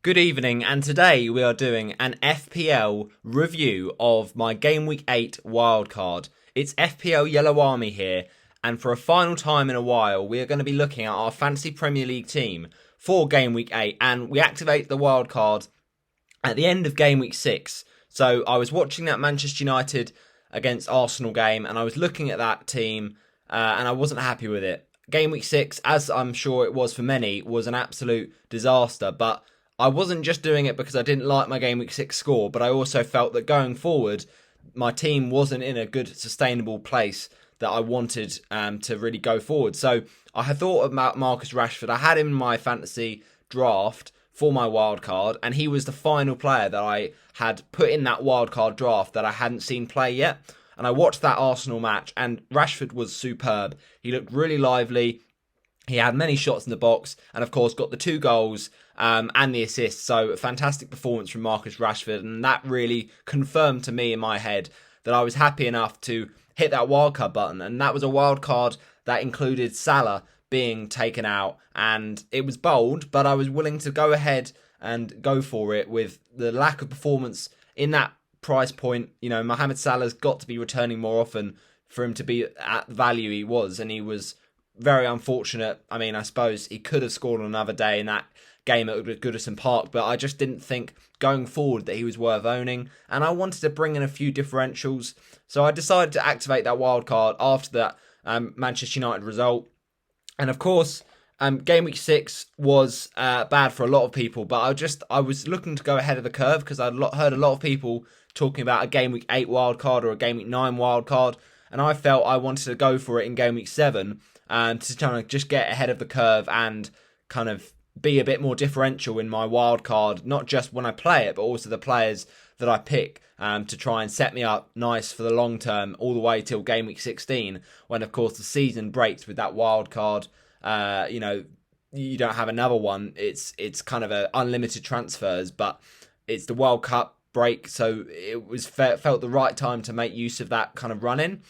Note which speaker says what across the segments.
Speaker 1: Good evening, and today we are doing an FPL review of my Game Week 8 wildcard. It's FPL Yellow Army here, and for a final time in a while, we are going to be looking at our Fantasy Premier League team for Game Week 8, and we activate the wildcard at the end of Game Week 6. So I was watching that Manchester United against Arsenal game, and I was looking at that team, and I wasn't happy with it. Game Week 6, as I'm sure it was for many, was an absolute disaster, but I wasn't just doing it because I didn't like my Game Week 6 score, but I also felt that going forward, my team wasn't in a good, sustainable place that I wanted to really go forward. So I had thought about Marcus Rashford. I had him in my fantasy draft for my wildcard, and he was the final player that I had put in that wildcard draft that I hadn't seen play yet. And I watched that Arsenal match, and Rashford was superb. He looked really lively. He had many shots in the box, and of course got the 2 goals and the assist. So a fantastic performance from Marcus Rashford, and that really confirmed to me in my head that I was happy enough to hit that wildcard button. And that was a wildcard that included Salah being taken out, and it was bold, but I was willing to go ahead and go for it with the lack of performance in that price point. You know, Mohamed Salah's got to be returning more often for him to be at the value he was, and he was very unfortunate. I mean, I suppose he could have scored on another day in that game at Goodison Park, but I just didn't think going forward that he was worth owning, and I wanted to bring in a few differentials, so I decided to activate that wild card after that Manchester United result. And of course, Game Week 6 was bad for a lot of people, but I was looking to go ahead of the curve because I'd heard a lot of people talking about a Game Week 8 wild card or a Game Week 9 wild card, and I felt I wanted to go for it in Game Week 7 to kind of just get ahead of the curve and kind of be a bit more differential in my wild card, not just when I play it, but also the players that I pick to try and set me up nice for the long term, all the way till Game Week 16, when of course the season breaks with that wild card. You don't have another one. It's kind of a unlimited transfers, but it's the World Cup break, so it was felt the right time to make use of that kind of run-in.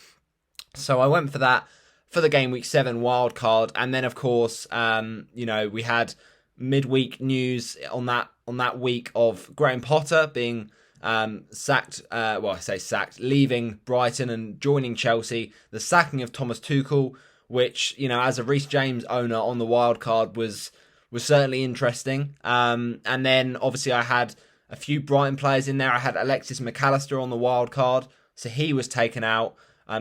Speaker 1: So I went for that for the Game Week 7 wildcard, and then of course, we had midweek news on that week of Graham Potter being sacked. I say sacked, leaving Brighton and joining Chelsea. The sacking of Thomas Tuchel, which, you know, as a Reece James owner on the wildcard was certainly interesting. And then obviously I had a few Brighton players in there. I had Alexis McAllister on the wildcard, so he was taken out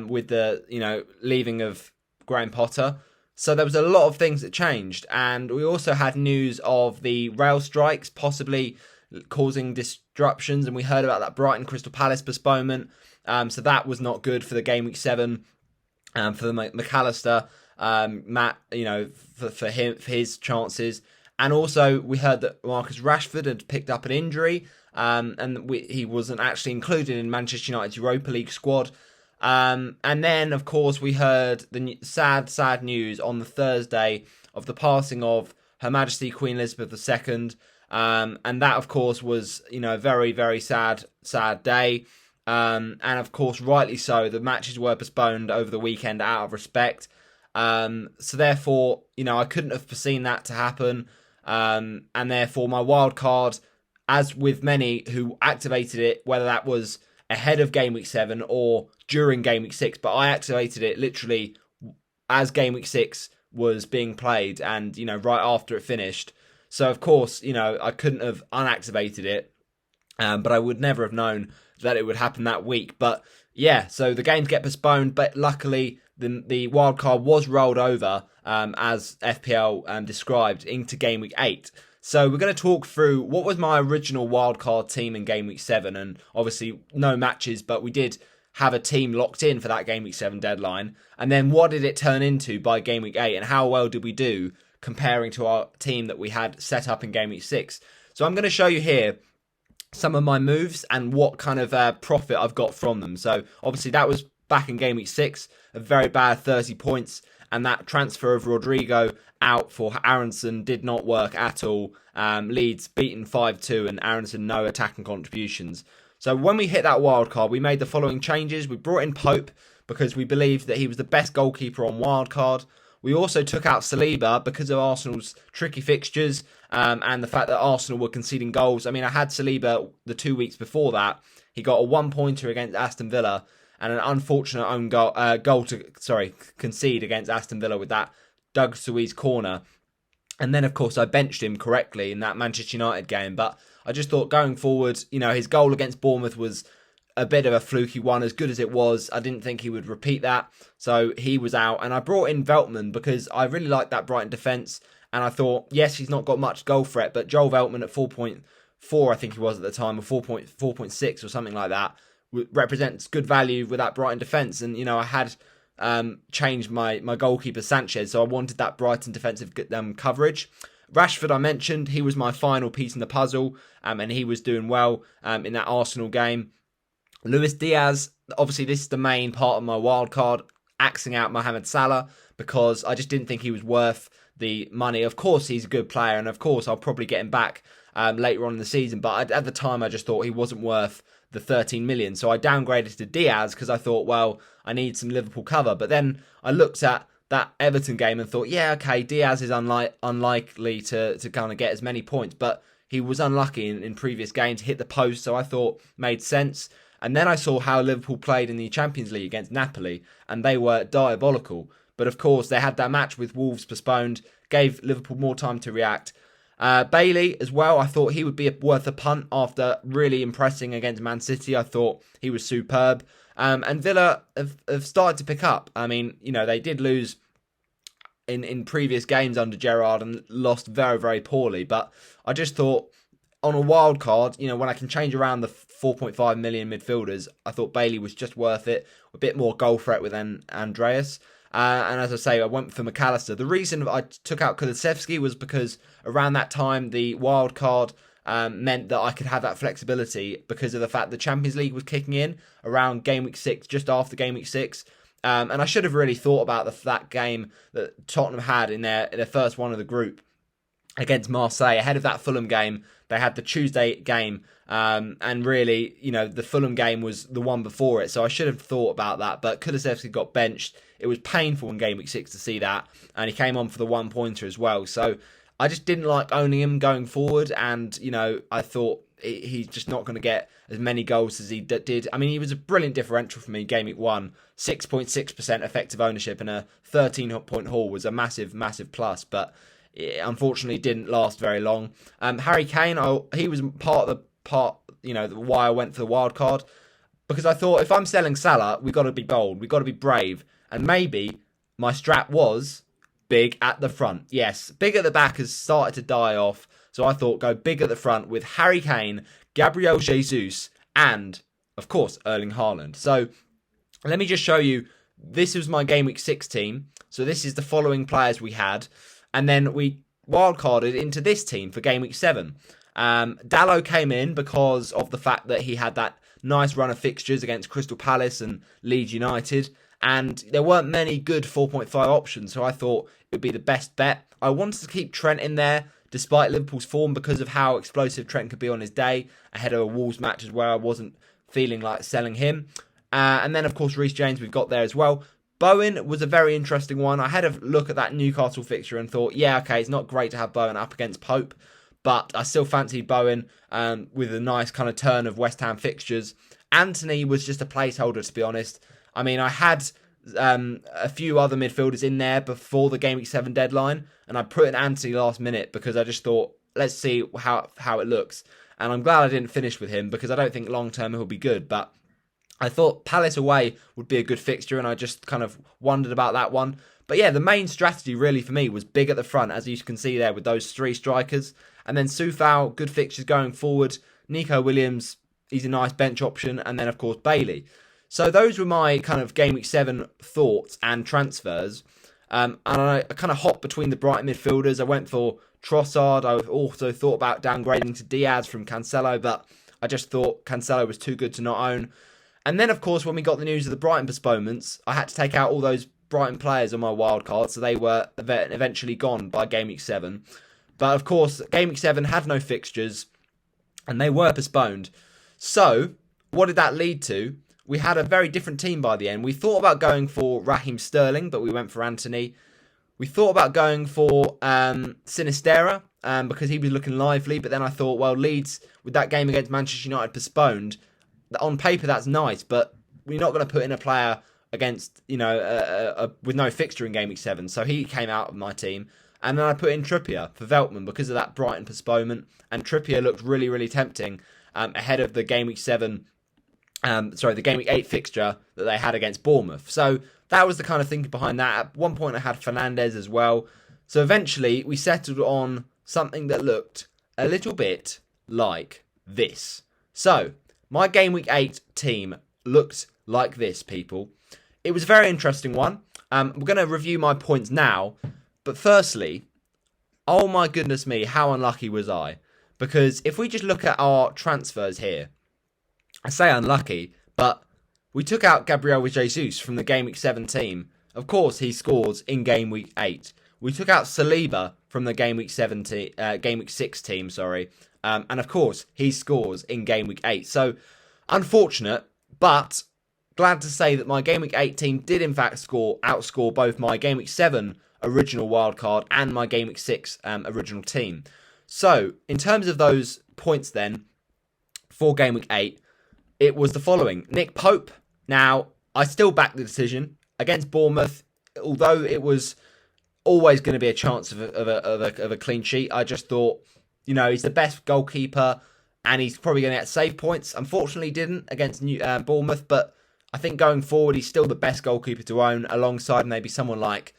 Speaker 1: with the leaving of Graham Potter. So there was a lot of things that changed, and we also had news of the rail strikes possibly causing disruptions, and we heard about that Brighton Crystal Palace postponement. So that was not good for the Game Week 7 for the McAllister, Matt, for his chances. And also we heard that Marcus Rashford had picked up an injury, and he wasn't actually included in Manchester United's Europa League squad. And then, of course, we heard the sad news on the Thursday of the passing of Her Majesty Queen Elizabeth II. And that, of course, was, a very, very sad day. And, of course, rightly so. The matches were postponed over the weekend out of respect. So, therefore, I couldn't have foreseen that to happen. And, therefore, my wild card, as with many who activated it, whether that was ahead of Game Week 7 or during Game Week 6, but I activated it literally as Game Week 6 was being played and, right after it finished. So, of course, I couldn't have unactivated it, but I would never have known that it would happen that week. But, yeah, so the games get postponed, but luckily the wildcard was rolled over, as FPL described, into Game Week 8. So we're going to talk through what was my original wildcard team in Game Week 7, and obviously no matches, but we did have a team locked in for that Game Week 7 deadline. And then what did it turn into by Game Week 8, and how well did we do comparing to our team that we had set up in Game Week 6? So I'm going to show you here some of my moves and what kind of profit I've got from them. So obviously that was back in Game Week 6, a very bad 30 points, and that transfer of Rodrigo out for Aronson did not work at all. Leeds beaten 5-2 and Aronson no attacking contributions. So when we hit that wildcard, we made the following changes. We brought in Pope because we believed that he was the best goalkeeper on wildcard. We also took out Saliba because of Arsenal's tricky fixtures and the fact that Arsenal were conceding goals. I mean, I had Saliba the 2 weeks before that. He got a 1-pointer against Aston Villa and an unfortunate own goal to concede against Aston Villa with that Doug Suiz corner. And then, of course, I benched him correctly in that Manchester United game. But I just thought going forward, his goal against Bournemouth was a bit of a fluky one. As good as it was, I didn't think he would repeat that. So he was out. And I brought in Veltman because I really liked that Brighton defence. And I thought, yes, he's not got much goal threat, but Joel Veltman at 4.4, I think he was at the time, or 4.6 or something like that, represents good value with that Brighton defence. And, I had changed my goalkeeper Sanchez, so I wanted that Brighton defensive coverage. Rashford, I mentioned, he was my final piece in the puzzle, and he was doing well in that Arsenal game. Luis Diaz, obviously this is the main part of my wild card, axing out Mohamed Salah, because I just didn't think he was worth the money. Of course he's a good player, and of course I'll probably get him back later on in the season, but at the time I just thought he wasn't worth the 13 million. So I downgraded to Diaz because I thought, well, I need some Liverpool cover. But then I looked at that Everton game and thought, yeah, okay, Diaz is unlikely to kind of get as many points, but he was unlucky in previous games, hit the post, so I thought made sense. And then I saw how Liverpool played in the Champions League against Napoli, and they were diabolical. But of course, they had that match with Wolves postponed, gave Liverpool more time to react. Bailey as well, I thought he would be worth a punt after really impressing against Man City. I thought he was superb. And Villa have started to pick up. I mean, they did lose in previous games under Gerrard and lost very, very poorly. But I just thought on a wild card, when I can change around the 4.5 million midfielders, I thought Bailey was just worth it. A bit more goal threat with Andreas. And as I say, I went for McAllister. The reason I took out Kulusevski was because around that time, the wild card meant that I could have that flexibility because of the fact the Champions League was kicking in around Game Week 6, just after Game Week 6. And I should have really thought about that game that Tottenham had in their first one of the group against Marseille. Ahead of that Fulham game, they had the Tuesday game. And really, the Fulham game was the one before it. So I should have thought about that. But Kulusevski got benched. It was painful in Game Week 6 to see that. And he came on for the 1-pointer as well. So I just didn't like owning him going forward. And, I thought he's just not going to get as many goals as he did. I mean, he was a brilliant differential for me in Game Week 1. 6.6% effective ownership and a 13-point haul was a massive, massive plus. But it unfortunately didn't last very long. Harry Kane, he was part of why I went for the wild card, because I thought if I'm selling Salah, we've got to be bold, we've got to be brave, and maybe my strat was big at the front. Yes, big at the back has started to die off, so I thought go big at the front with Harry Kane, Gabriel Jesus, and of course Erling Haaland. So let me just show you. This was my Game Week 6 team. So this is the following players we had, and then we wildcarded into this team for Game Week 7. Dalot came in because of the fact that he had that nice run of fixtures against Crystal Palace and Leeds United, and there weren't many good 4.5 options, so I thought it would be the best bet. I wanted to keep Trent in there despite Liverpool's form because of how explosive Trent could be on his day ahead of a Wolves match as well. I wasn't feeling like selling him. And then of course Reece James we've got there as well. Bowen was a very interesting one. I had a look at that Newcastle fixture and thought, yeah, okay, it's not great to have Bowen up against Pope, but I still fancied Bowen with a nice kind of turn of West Ham fixtures. Anthony was just a placeholder, to be honest. I mean, I had a few other midfielders in there before the Game Week 7 deadline, and I put in Anthony last minute because I just thought, let's see how it looks. And I'm glad I didn't finish with him because I don't think long-term he'll be good, but I thought Palace away would be a good fixture, and I just kind of wondered about that one. But yeah, the main strategy really for me was big at the front, as you can see there with those three strikers. And then Soufal, good fixtures going forward. Nico Williams, he's a nice bench option. And then, of course, Bailey. So those were my kind of Game Week 7 thoughts and transfers. And I kind of hopped between the Brighton midfielders. I went for Trossard. I also thought about downgrading to Diaz from Cancelo, but I just thought Cancelo was too good to not own. And then, of course, when we got the news of the Brighton postponements, I had to take out all those Brighton players on my wild card, so they were eventually gone by Game Week 7. But, of course, Game Week 7 had no fixtures, and they were postponed. So, what did that lead to? We had a very different team by the end. We thought about going for Raheem Sterling, but we went for Anthony. We thought about going for Sinistera because he was looking lively, but then I thought, well, Leeds, with that game against Manchester United postponed, on paper that's nice, but we're not going to put in a player against, with no fixture in Game Week 7. So he came out of my team. And then I put in Trippier for Veltman because of that Brighton postponement. And Trippier looked really, really tempting ahead of the Game Week 7, the Game Week 8 fixture that they had against Bournemouth. So that was the kind of thinking behind that. At one point I had Fernandes as well. So eventually we settled on something that looked a little bit like this. So my Game Week 8 team looked like this, people. It was a very interesting one. We're going to review my points now. But firstly, oh my goodness me, how unlucky was I? Because if we just look at our transfers here, I say unlucky, but we took out Gabriel Jesus from the Game Week 7 team. Of course, he scores in Game Week 8. We took out Saliba from the Game Week 6 team, and of course, he scores in Game Week 8. So, unfortunate, but glad to say that my Game Week 8 team did in fact outscore both my Game Week 7 original wildcard and my Game Week 6 original team. So, in terms of those points then, for Game Week 8, it was the following. Nick Pope. Now, I still back the decision. Against Bournemouth, although it was always going to be a chance of a clean sheet, I just thought, he's the best goalkeeper and he's probably going to get save points. Unfortunately, he didn't against Bournemouth, but I think going forward, he's still the best goalkeeper to own, alongside maybe someone like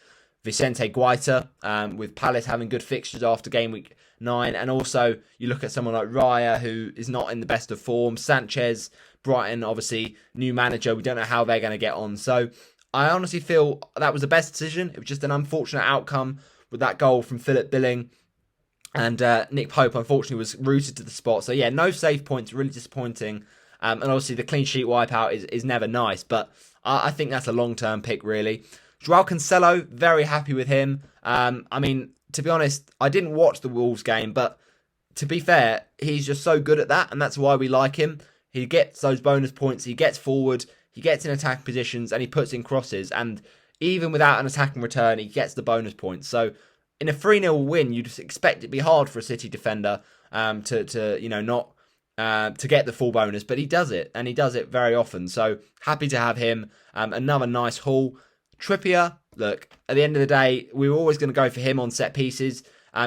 Speaker 1: Vicente Guaita, with Palace having good fixtures after Game Week 9. And also, you look at someone like Raya, who is not in the best of form. Sanchez, Brighton, obviously, new manager. We don't know how they're going to get on. So, I honestly feel that was the best decision. It was just an unfortunate outcome with that goal from Philip Billing. And Nick Pope, unfortunately, was rooted to the spot. So, yeah, no save points. Really disappointing. And obviously, the clean sheet wipeout is never nice. But I think that's a long-term pick, really. Joao Cancelo, very happy with him. To be honest, I didn't watch the Wolves game, but to be fair, he's just so good at that, and that's why we like him. He gets those bonus points, he gets forward, he gets in attacking positions, and he puts in crosses, and even without an attacking return, he gets the bonus points. So, in a 3-0 win, you'd expect it to be hard for a City defender to get the full bonus, but he does it, and he does it very often. So, happy to have him. Another nice haul. Trippier, look, at the end of the day, we were always going to go for him on set pieces.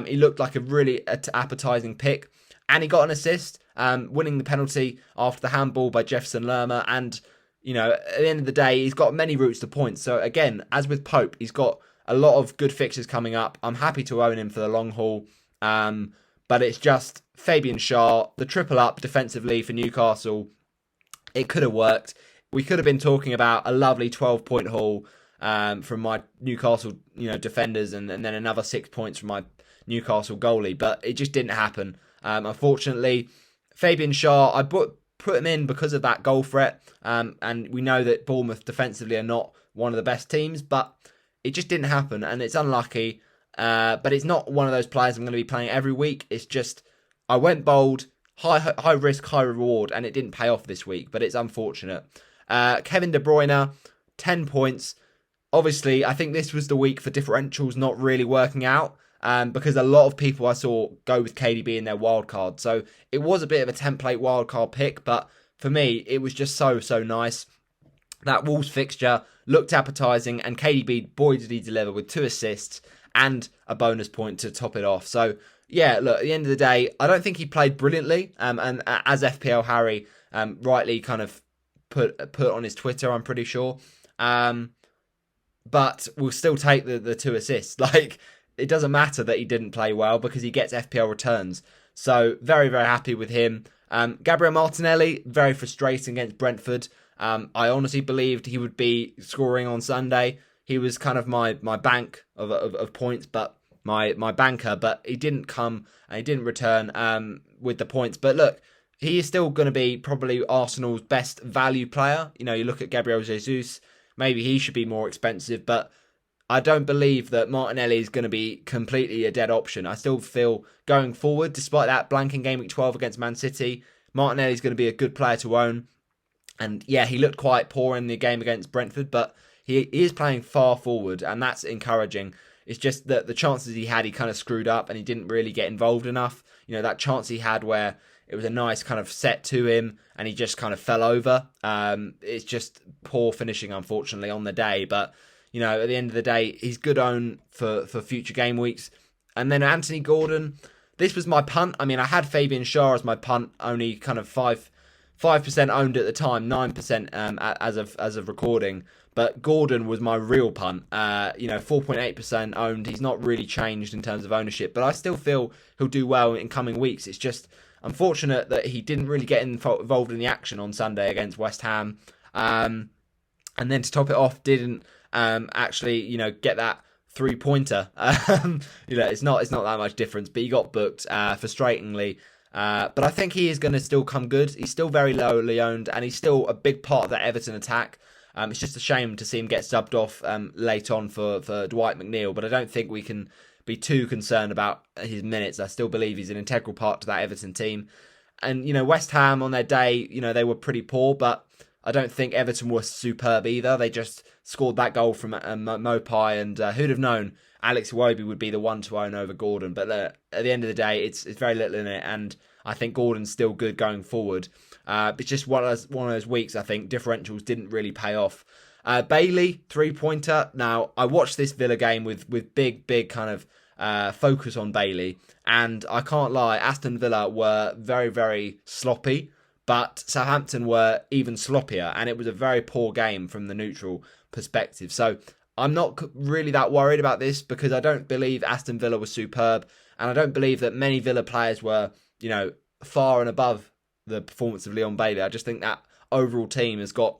Speaker 1: He looked like a really appetising pick. And he got an assist, winning the penalty after the handball by Jefferson Lerma. And, at the end of the day, he's got many routes to points. So, again, as with Pope, he's got a lot of good fixtures coming up. I'm happy to own him for the long haul. But it's just Fabian Schär, the triple up defensively for Newcastle. It could have worked. We could have been talking about a lovely 12-point haul from my Newcastle, defenders, and then another 6 points from my Newcastle goalie, but it just didn't happen. Unfortunately, Fabian Schär, I put him in because of that goal threat, and we know that Bournemouth defensively are not one of the best teams, but it just didn't happen, and it's unlucky. But it's not one of those players I'm going to be playing every week. It's just I went bold, high risk, high reward, and it didn't pay off this week, but it's unfortunate. Kevin De Bruyne, 10 points. Obviously, I think this was the week for differentials not really working out, because a lot of people I saw go with KDB in their wildcard. So it was a bit of a template wildcard pick, but for me, it was just so nice. That Wolves fixture looked appetising, and KDB, boy did he deliver with 2 assists and a bonus point to top it off. So yeah, look, at the end of the day, I don't think he played brilliantly, and as FPL Harry rightly kind of put on his Twitter, I'm pretty sure. But we'll still take the 2 assists. Like, it doesn't matter that he didn't play well because he gets FPL returns. So, very, very happy with him. Gabriel Martinelli, very frustrating against Brentford. I honestly believed he would be scoring on Sunday. He was kind of my bank of points, but my banker. But he didn't come and he didn't return with the points. But look, he is still going to be probably Arsenal's best value player. You look at Gabriel Jesus. Maybe he should be more expensive, but I don't believe that Martinelli is going to be completely a dead option. I still feel going forward, despite that blank in Game Week 12 against Man City, Martinelli is going to be a good player to own. And yeah, he looked quite poor in the game against Brentford, but he is playing far forward, and that's encouraging. It's just that the chances he had, he kind of screwed up and he didn't really get involved enough. That chance he had where it was a nice kind of set to him and he just kind of fell over. It's just poor finishing, unfortunately, on the day. But, at the end of the day, he's good own for future game weeks. And then Anthony Gordon, this was my punt. I mean, I had Fabian Schär as my punt, only kind of 5% owned at the time, 9% as of recording. But Gordon was my real punt. 4.8% owned. He's not really changed in terms of ownership, but I still feel he'll do well in coming weeks. It's just unfortunate that he didn't really get involved in the action on Sunday against West Ham. And then to top it off, didn't actually, get that 3-pointer. It's not that much difference, but he got booked frustratingly. But I think he is going to still come good. He's still very lowly owned, and he's still a big part of that Everton attack. It's just a shame to see him get subbed off late on for Dwight McNeil, but I don't think we can be too concerned about his minutes. I still believe he's an integral part to that Everton team. And, West Ham on their day, they were pretty poor, but I don't think Everton were superb either. They just scored that goal from Mopai, and who'd have known Alex Iwobi would be the one to own over Gordon. But at the end of the day, it's very little in it, and I think Gordon's still good going forward. It's just one of those weeks, I think, differentials didn't really pay off. Bailey, 3-pointer. Now, I watched this Villa game with big kind of focus on Bailey, and I can't lie, Aston Villa were very, very sloppy, but Southampton were even sloppier, and it was a very poor game from the neutral perspective. So I'm not really that worried about this because I don't believe Aston Villa was superb, and I don't believe that many Villa players were, far and above the performance of Leon Bailey. I just think that overall team has got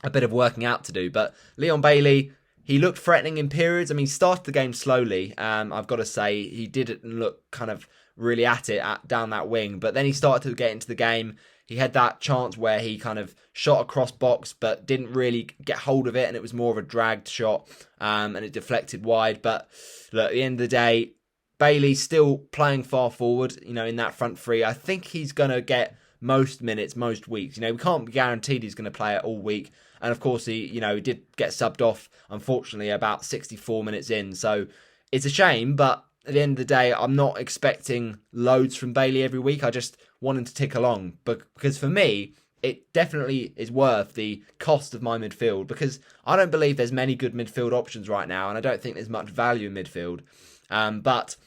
Speaker 1: a bit of working out to do. But Leon Bailey, he looked threatening in periods. I mean, he started the game slowly. I've got to say, he didn't look kind of really at it down that wing. But then he started to get into the game. He had that chance where he kind of shot across box, but didn't really get hold of it. And it was more of a dragged shot, and it deflected wide. But look, at the end of the day, Bailey's still playing far forward, in that front three. I think he's going to get most minutes, most weeks. We can't be guaranteed he's going to play it all week. And of course, he did get subbed off, unfortunately, about 64 minutes in. So it's a shame, but at the end of the day, I'm not expecting loads from Bailey every week. I just want him to tick along. Because for me, it definitely is worth the cost of my midfield, because I don't believe there's many good midfield options right now, and I don't think there's much value in midfield. But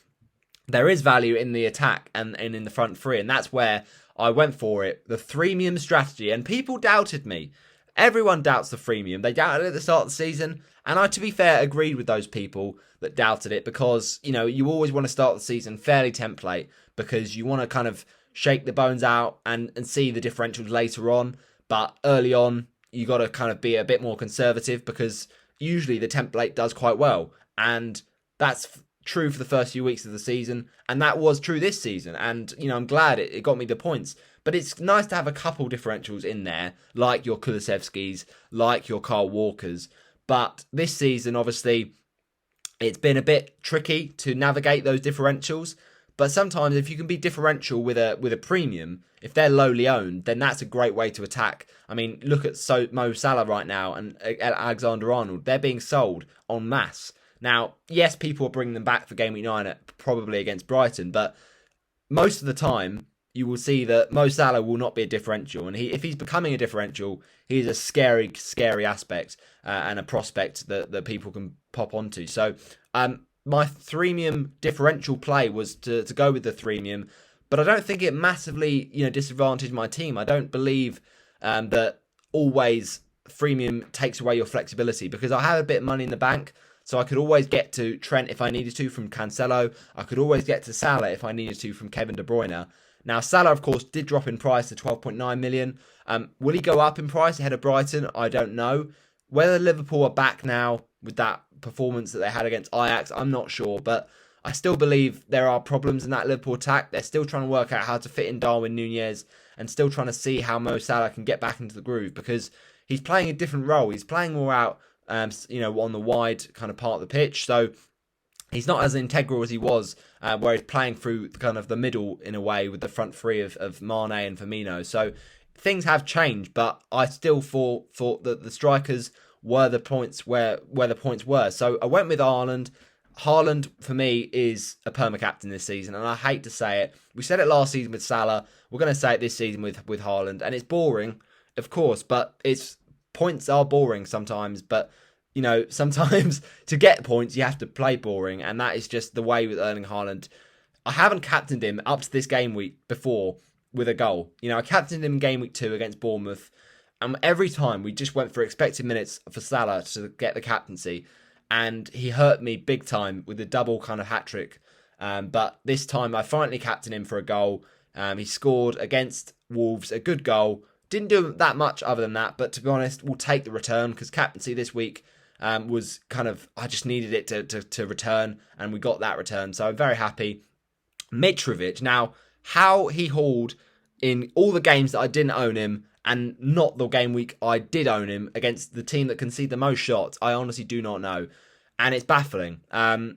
Speaker 1: there is value in the attack and in the front three, and that's where I went for it, the freemium strategy, and people doubted me. Everyone doubts the freemium. They doubted it at the start of the season, and I, to be fair, agreed with those people that doubted it because, you always want to start the season fairly template because you want to kind of shake the bones out and see the differentials later on. But early on, you got to kind of be a bit more conservative because usually the template does quite well, and that's true for the first few weeks of the season, and that was true this season, and I'm glad it got me the points. But it's nice to have a couple differentials in there, like your Kulusevskis, like your Kyle Walkers. But this season, obviously, it's been a bit tricky to navigate those differentials. But sometimes if you can be differential with a premium, if they're lowly owned, then that's a great way to attack. I mean, look at Mo Salah right now and Alexander-Arnold. They're being sold en masse. Now, yes, people are bringing them back for Game Week 9 probably against Brighton, but most of the time you will see that Mo Salah will not be a differential, and if he's becoming a differential, he's a scary aspect and a prospect that people can pop onto. So my freemium differential play was to go with the freemium, but I don't think it massively disadvantaged my team. I don't believe that always freemium takes away your flexibility, because I have a bit of money in the bank. So I could always get to Trent if I needed to from Cancelo. I could always get to Salah if I needed to from Kevin De Bruyne. Now, Salah, of course, did drop in price to 12.9 million. Will he go up in price ahead of Brighton? I don't know. Whether Liverpool are back now with that performance that they had against Ajax, I'm not sure. But I still believe there are problems in that Liverpool attack. They're still trying to work out how to fit in Darwin Núñez and still trying to see how Mo Salah can get back into the groove, because he's playing a different role. He's playing more out on the wide kind of part of the pitch. So he's not as integral as he was, where he's playing through kind of the middle in a way with the front three of Mane and Firmino. So things have changed, but I still thought that the strikers were the points where the points were. So I went with Ireland. Haaland, for me, is a perma-captain this season, and I hate to say it. We said it last season with Salah. We're going to say it this season with Haaland, and it's boring, of course, but points are boring sometimes, but sometimes to get points, you have to play boring, and that is just the way with Erling Haaland. I haven't captained him up to this game week before with a goal. I captained him in game week 2 against Bournemouth, and every time we just went for expected minutes for Salah to get the captaincy, and he hurt me big time with a double kind of hat-trick. But this time I finally captained him for a goal. He scored against Wolves, a good goal. Didn't do that much other than that, but to be honest, we'll take the return because captaincy this week was kind of, I just needed it to return, and we got that return. So I'm very happy. Mitrovic, now, how he hauled in all the games that I didn't own him, and not the game week I did own him against the team that conceded the most shots, I honestly do not know. And it's baffling. I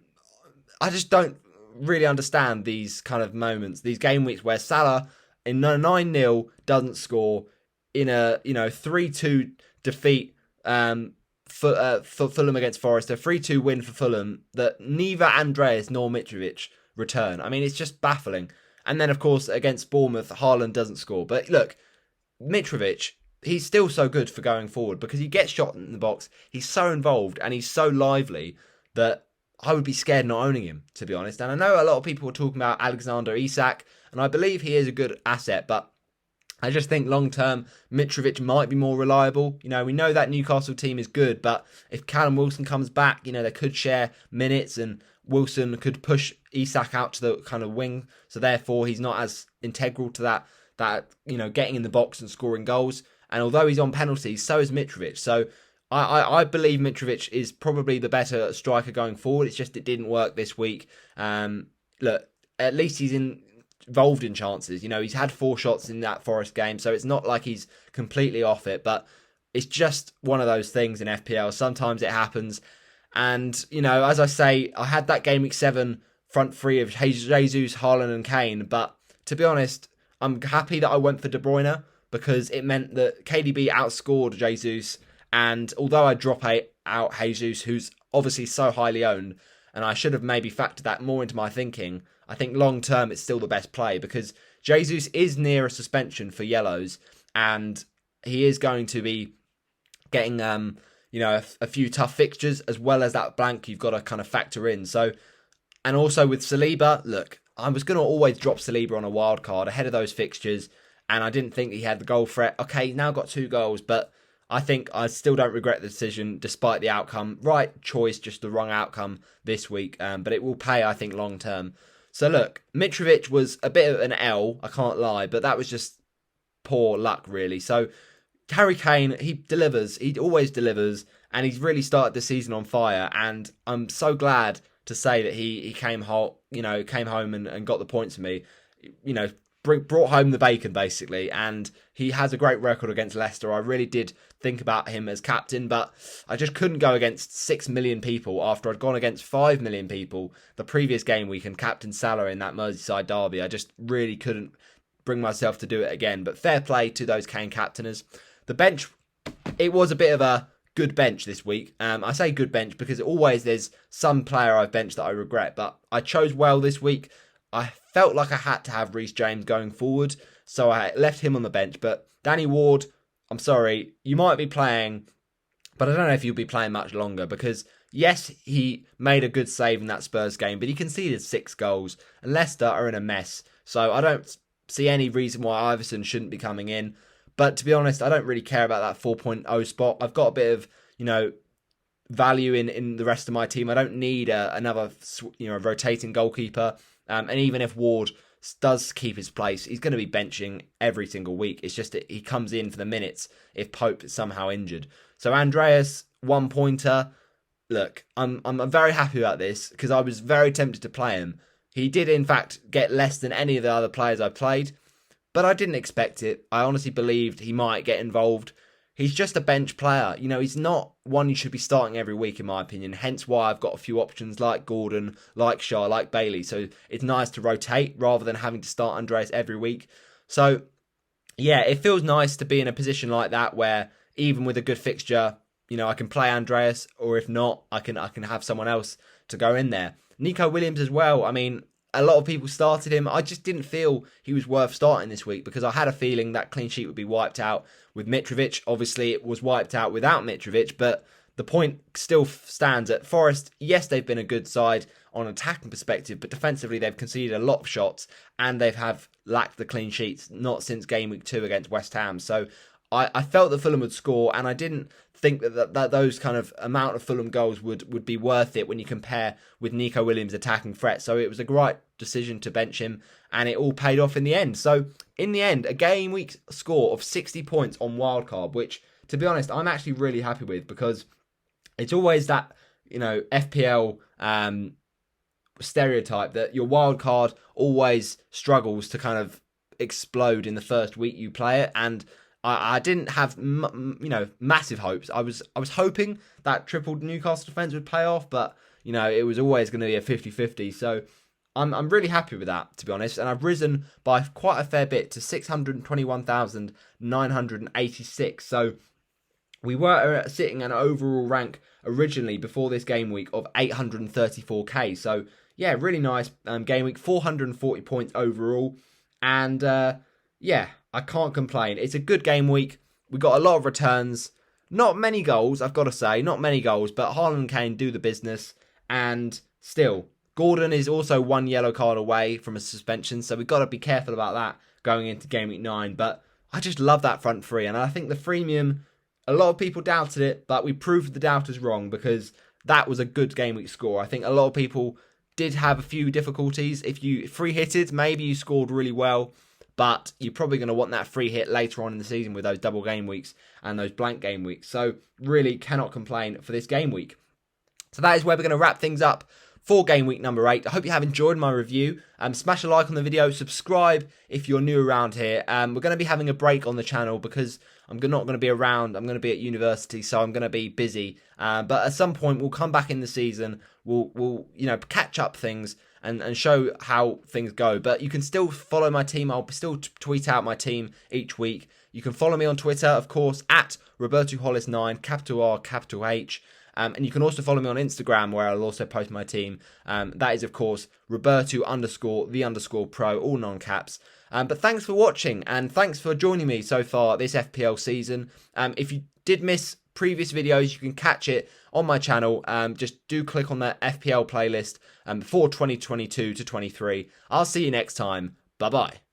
Speaker 1: just don't really understand these kind of moments, these game weeks where Salah in a 9-0 doesn't score, in a 3-2 defeat for Fulham against Forest, a 3-2 win for Fulham, that neither Andreas nor Mitrovic return. I mean, it's just baffling. And then, of course, against Bournemouth, Haaland doesn't score. But look, Mitrovic, he's still so good for going forward because he gets shot in the box. He's so involved and he's so lively that I would be scared not owning him, to be honest. And I know a lot of people were talking about Alexander Isak, and I believe he is a good asset, but I just think long-term, Mitrovic might be more reliable. We know that Newcastle team is good, but if Callum Wilson comes back, they could share minutes, and Wilson could push Isak out to the kind of wing, so therefore he's not as integral to that getting in the box and scoring goals. And although he's on penalties, so is Mitrovic. So I believe Mitrovic is probably the better striker going forward. It's just it didn't work this week. Look, at least he's involved in chances. He's had 4 shots in that Forest game, so it's not like he's completely off it. But it's just one of those things in FPL. Sometimes it happens. And, as I say, I had that game week 7 front three of Jesus, Haaland and Kane. But to be honest, I'm happy that I went for De Bruyne because it meant that KDB outscored Jesus. And although I drop out Jesus, who's obviously so highly owned, and I should have maybe factored that more into my thinking, I think long term it's still the best play because Jesus is near a suspension for yellows, and he is going to be getting a few tough fixtures as well as that blank you've got to kind of factor in. So, and also with Saliba, look, I was going to always drop Saliba on a wild card ahead of those fixtures, and I didn't think he had the goal threat. Okay, he's now got 2 goals, but I think I still don't regret the decision despite the outcome. Right choice, just the wrong outcome this week, but it will pay, I think, long term. So look, Mitrovic was a bit of an L, I can't lie, but that was just poor luck, really. So Harry Kane, he delivers, he always delivers, and he's really started the season on fire, and I'm so glad to say that he came home, and got the points for me, brought home the bacon basically, and he has a great record against Leicester. I really did think about him as captain, but I just couldn't go against 6 million people after I'd gone against 5 million people the previous game week and captain Salah in that Merseyside derby. I just really couldn't bring myself to do it again, but fair play to those Kane captainers. The bench, it was a bit of a good bench this week. I say good bench because always there's some player I've benched that I regret, but I chose well this week. I felt like I had to have Reece James going forward, so I left him on the bench. But Danny Ward, I'm sorry, you might be playing, but I don't know if you'll be playing much longer because, yes, he made a good save in that Spurs game, but he conceded 6 goals, and Leicester are in a mess. So I don't see any reason why Iverson shouldn't be coming in. But to be honest, I don't really care about that 4.0 spot. I've got a bit of, value in the rest of my team. I don't need another, rotating goalkeeper. And even if Ward does keep his place, he's going to be benching every single week. It's just that he comes in for the minutes if Pope is somehow injured. So Andreas, 1 pointer. Look, I'm very happy about this because I was very tempted to play him. He did, in fact, get less than any of the other players I played, but I didn't expect it. I honestly believed he might get involved. He's just a bench player. He's not one you should be starting every week, in my opinion. Hence why I've got a few options like Gordon, like Shaw, like Bailey. So it's nice to rotate rather than having to start Andreas every week. So, yeah, it feels nice to be in a position like that where even with a good fixture, I can play Andreas, or if not, I can have someone else to go in there. Nico Williams as well. I mean, a lot of people started him. I just didn't feel he was worth starting this week because I had a feeling that clean sheet would be wiped out with Mitrovic. Obviously, it was wiped out without Mitrovic, but the point still stands at Forest. Yes, they've been a good side on an attacking perspective, but defensively they've conceded a lot of shots and they've lacked the clean sheets, not since game week 2 against West Ham. So I felt that Fulham would score, and I didn't think that those kind of amount of Fulham goals would be worth it when you compare with Nico Williams' attacking threat. So it was a great decision to bench him, and it all paid off in the end. So in the end, a game week score of 60 points on Wildcard, which, to be honest, I'm actually really happy with, because it's always that, FPL stereotype that your wildcard always struggles to kind of explode in the first week you play it, and I didn't have massive hopes. I was hoping that triple Newcastle defence would pay off, but it was always going to be a 50-50. So I'm really happy with that, to be honest, and I've risen by quite a fair bit to 621,986. So we were sitting at an overall rank originally before this game week of 834k. So yeah, really nice game week, 440 points overall, and I can't complain. It's a good game week. We got a lot of returns. Not many goals, I've got to say. Not many goals, but Haaland and Kane do the business. And still, Gordon is also one yellow card away from a suspension, so we've got to be careful about that going into game week 9. But I just love that front three. And I think the freemium, a lot of people doubted it, but we proved the doubters wrong, because that was a good game week score. I think a lot of people did have a few difficulties. If you free hitted, maybe you scored really well, but you're probably going to want that free hit later on in the season with those double game weeks and those blank game weeks. So really cannot complain for this game week. So that is where we're going to wrap things up for game week number 8. I hope you have enjoyed my review. Smash a like on the video, subscribe if you're new around here. We're going to be having a break on the channel because I'm not going to be around. I'm going to be at university, so I'm going to be busy. But at some point, we'll come back in the season. We'll catch up things and show how things go. But you can still follow my team. I'll still tweet out my team each week. You can follow me on Twitter, of course, at RobertoHollis9, capital R, capital H. And you can also follow me on Instagram, where I'll also post my team. That is, of course, Roberto_the_pro, all non-caps. But thanks for watching, and thanks for joining me so far this FPL season. If you did miss previous videos, you can catch it on my channel. Just do click on the FPL playlist for 2022 to 23. I'll see you next time. Bye-bye.